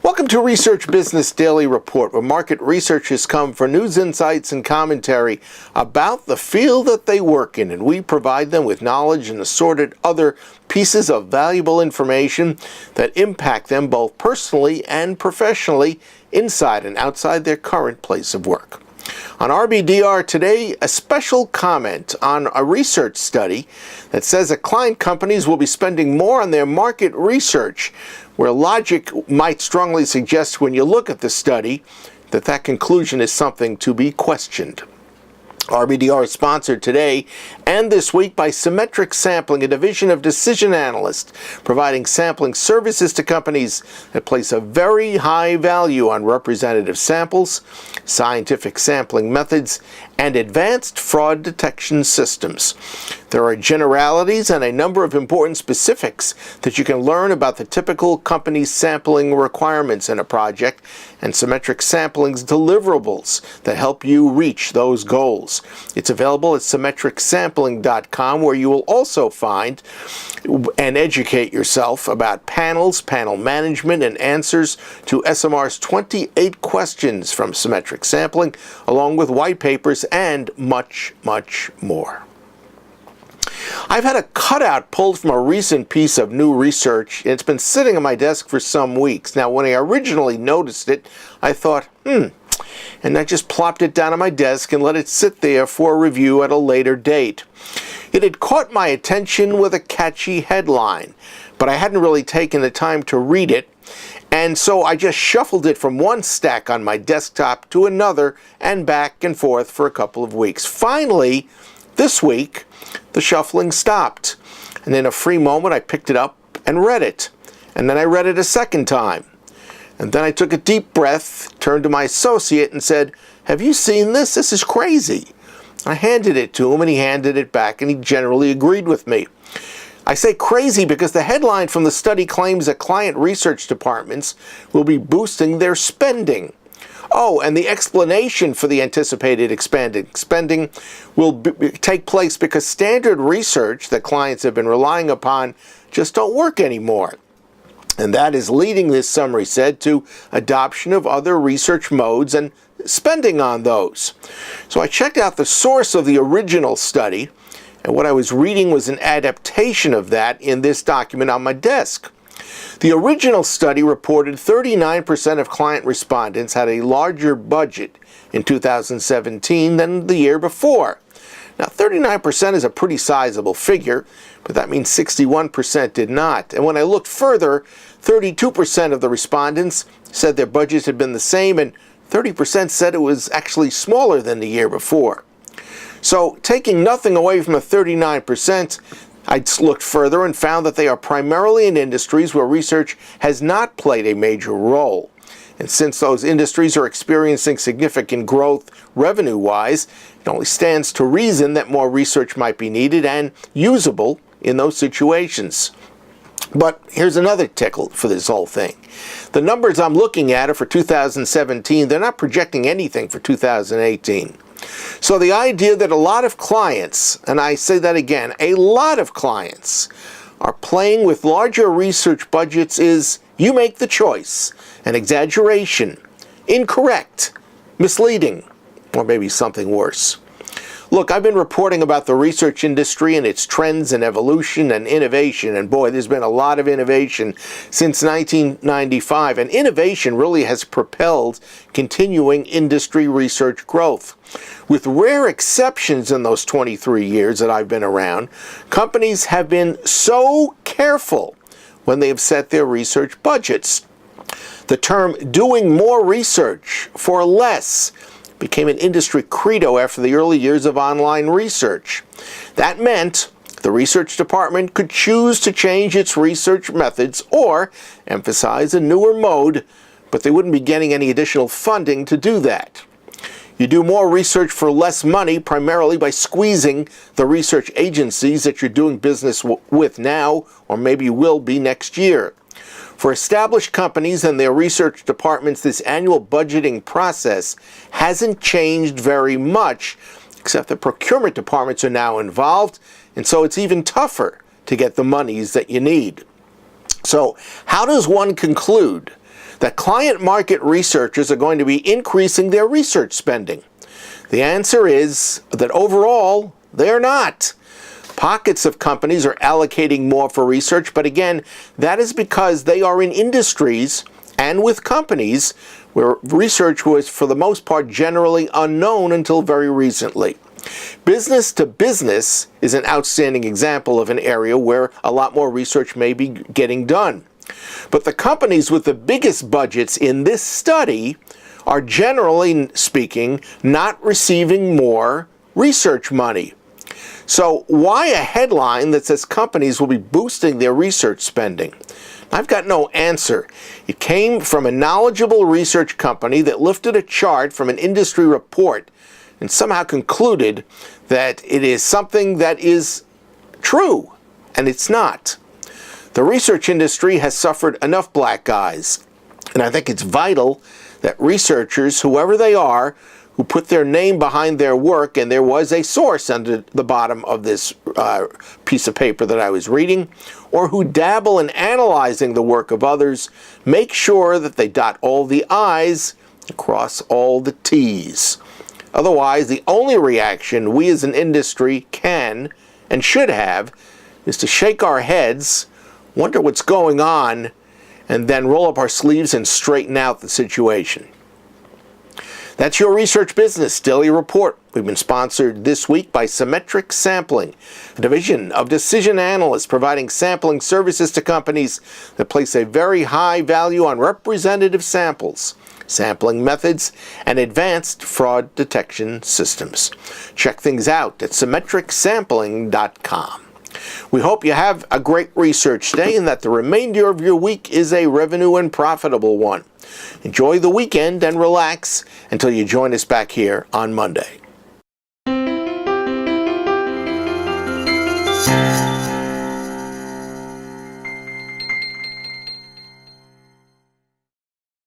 Welcome to Research Business Daily Report, where market researchers come for news, insights, and commentary about the field that they work in, and we provide them with knowledge and assorted other pieces of valuable information that impact them both personally and professionally inside and outside their current place of work. On RBDR today, a special comment on a research study that says that client companies will be spending more on their market research, where logic might strongly suggest when you look at the study that conclusion is something to be questioned. RBDR is sponsored today and this week by Symmetric Sampling, a division of Decision Analysts, providing sampling services to companies that place a very high value on representative samples, scientific sampling methods, and advanced fraud detection systems. There are generalities and a number of important specifics that you can learn about the typical company's sampling requirements in a project and Symmetric Sampling's deliverables that help you reach those goals. It's available at symmetricsampling.com, where you will also find and educate yourself about panels, panel management, and answers to SMR's 28 questions from Symmetric Sampling, along with white papers and much, much more. I've had a cutout pulled from a recent piece of new research, and it's been sitting on my desk for some weeks. Now, when I originally noticed it, I thought, and I just plopped it down on my desk and let it sit there for review at a later date. It had caught my attention with a catchy headline, but I hadn't really taken the time to read it, and so I just shuffled it from one stack on my desktop to another and back and forth for a couple of weeks. Finally, this week, the shuffling stopped, and in a free moment I picked it up and read it, and then I read it a second time. And then I took a deep breath, turned to my associate and said, "Have you seen this? This is crazy." I handed it to him and he handed it back, and he generally agreed with me. I say crazy because the headline from the study claims that client research departments will be boosting their spending. Oh, and the explanation for the anticipated expanded spending will take place because standard research that clients have been relying upon just don't work anymore. And that is leading, this summary said, to adoption of other research modes and spending on those. So I checked out the source of the original study, and what I was reading was an adaptation of that in this document on my desk. The original study reported 39% of client respondents had a larger budget in 2017 than the year before. Now, 39% is a pretty sizable figure, but that means 61% did not. And when I looked further, 32% of the respondents said their budgets had been the same, and 30% said it was actually smaller than the year before. So, taking nothing away from the 39%, I looked further and found that they are primarily in industries where research has not played a major role. And since those industries are experiencing significant growth revenue-wise, it only stands to reason that more research might be needed and usable in those situations. But here's another tickle for this whole thing. The numbers I'm looking at are for 2017. They're not projecting anything for 2018. So the idea that a lot of clients, and I say that again, a lot of clients are playing with larger research budgets is, you make the choice, an exaggeration, incorrect, misleading, or maybe something worse. Look, I've been reporting about the research industry and its trends and evolution and innovation, and boy, there's been a lot of innovation since 1995, and innovation really has propelled continuing industry research growth. With rare exceptions in those 23 years that I've been around, companies have been so careful when they have set their research budgets. The term doing more research for less became an industry credo after the early years of online research. That meant the research department could choose to change its research methods or emphasize a newer mode, but they wouldn't be getting any additional funding to do that. You do more research for less money, primarily by squeezing the research agencies that you're doing business with now, or maybe will be next year. For established companies and their research departments, this annual budgeting process hasn't changed very much, except the procurement departments are now involved, and so it's even tougher to get the monies that you need. So how does one conclude that client market researchers are going to be increasing their research spending? The answer is that overall, they're not. Pockets of companies are allocating more for research, but again, that is because they are in industries and with companies where research was, for the most part, generally unknown until very recently. Business to business is an outstanding example of an area where a lot more research may be getting done. But the companies with the biggest budgets in this study are, generally speaking, not receiving more research money. So why a headline that says companies will be boosting their research spending? I've got no answer. It came from a knowledgeable research company that lifted a chart from an industry report and somehow concluded that it is something that is true, and it's not. The research industry has suffered enough black eyes, and I think it's vital that researchers, whoever they are, who put their name behind their work, and there was a source under the bottom of this piece of paper that I was reading, or who dabble in analyzing the work of others, make sure that they dot all the I's and cross all the T's. Otherwise, the only reaction we as an industry can and should have is to shake our heads, wonder what's going on, and then roll up our sleeves and straighten out the situation. That's your Research Business Daily Report. We've been sponsored this week by Symmetric Sampling, a division of decision analysts providing sampling services to companies that place a very high value on representative samples, sampling methods, and advanced fraud detection systems. Check things out at symmetricsampling.com. We hope you have a great research day and that the remainder of your week is a revenue and profitable one. Enjoy the weekend and relax until you join us back here on Monday.